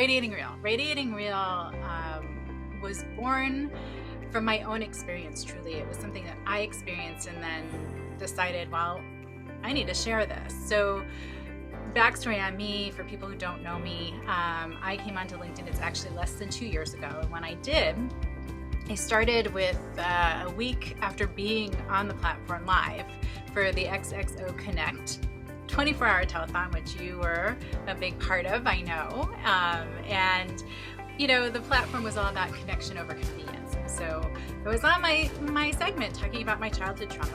Radiating Real. Radiating Real was born from my own experience, truly. It was something that I experienced and then decided, well, I need to share this. So backstory on me, for people who don't know me, I came onto LinkedIn, it's actually less than 2 years ago. And when I did, I started with a week after being on the platform live for the XXO Connect 24-hour telethon, which you were a big part of, I know. And, you know, the platform was all about connection over convenience. So I was on my segment talking about my childhood trauma,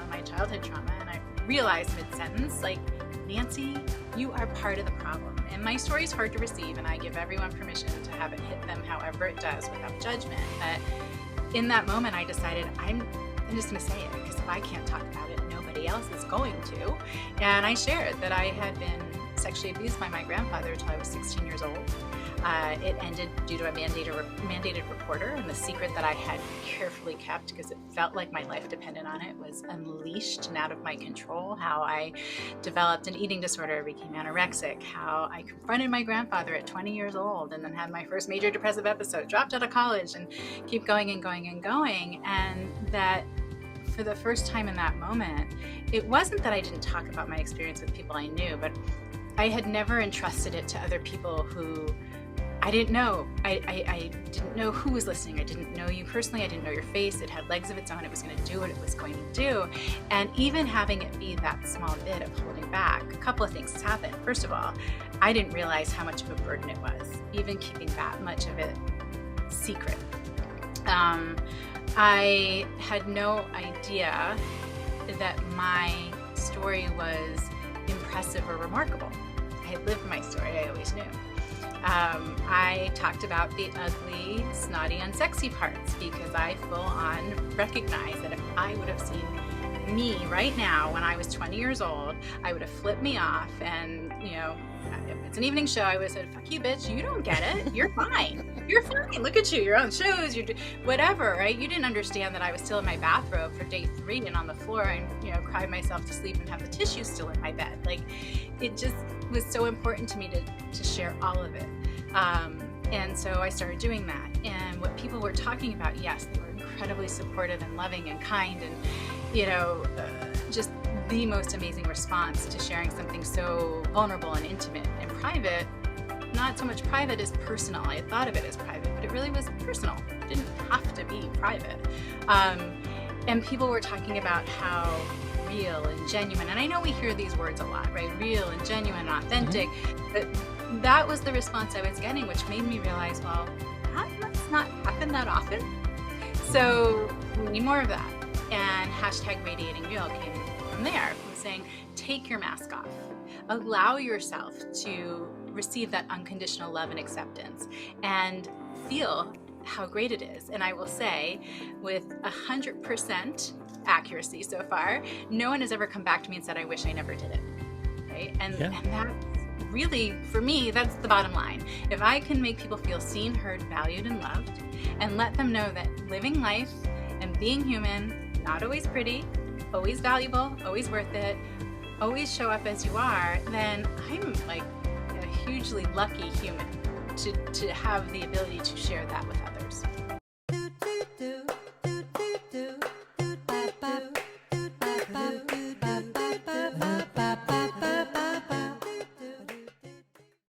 and I realized mid-sentence, like, Nancy, you are part of the problem. And my story is hard to receive, and I give everyone permission to have it hit them however it does without judgment. But in that moment, I decided I'm just going to say it, because if I can't talk about it, nobody else is going to. And I shared that I had been sexually abused by my grandfather until I was 16 years old. It ended due to a mandated reporter, and the secret that I had carefully kept, because it felt like my life depended on it, was unleashed and out of my control. How I developed an eating disorder, became anorexic, how I confronted my grandfather at 20 years old and then had my first major depressive episode, dropped out of college, and keep going and going and going. And that for the first time in that moment, it wasn't that I didn't talk about my experience with people I knew, but I had never entrusted it to other people who I didn't know. I didn't know who was listening. I didn't know you personally. I didn't know your face. It had legs of its own. It was going to do what it was going to do. And even having it be that small bit of holding back, a couple of things happened. First of all, I didn't realize how much of a burden it was, even keeping that much of it secret. I had no idea that my story was impressive or remarkable. I had lived my story. I always knew. I talked about the ugly, snotty, unsexy parts, because I full on recognized that if I would have seen me right now when I was 20 years old, I would have flipped me off. And, you know, if it's an evening show, I would have said, fuck you, bitch, you don't get it. You're fine. You're fine. Look at you. You're on shows. You're whatever, right? You didn't understand that I was still in my bathrobe for day 3 and on the floor and, you know, cried myself to sleep and have the tissue still in my bed. Like, it just was so important to me to share all of it. And so I started doing that. And what people were talking about, yes, they were incredibly supportive and loving and kind and, you know, just the most amazing response to sharing something so vulnerable and intimate and private. Not so much private as personal. I had thought of it as private, but it really was personal. It didn't have to be private. And people were talking about how real and genuine, and I know we hear these words a lot, right? Real and genuine and authentic, but that was the response I was getting, which made me realize, well, that must not happen that often. So we need more of that. And hashtag Radiating Real came from there, from saying, take your mask off. Allow yourself to receive that unconditional love and acceptance and feel how great it is. And I will say, with 100% accuracy so far, no one has ever come back to me and said, I wish I never did it. Right? And that's really, for me, that's the bottom line. If I can make people feel seen, heard, valued, and loved, and let them know that living life and being human, not always pretty, always valuable, always worth it, always show up as you are, then I'm like a hugely lucky human to have the ability to share that with others.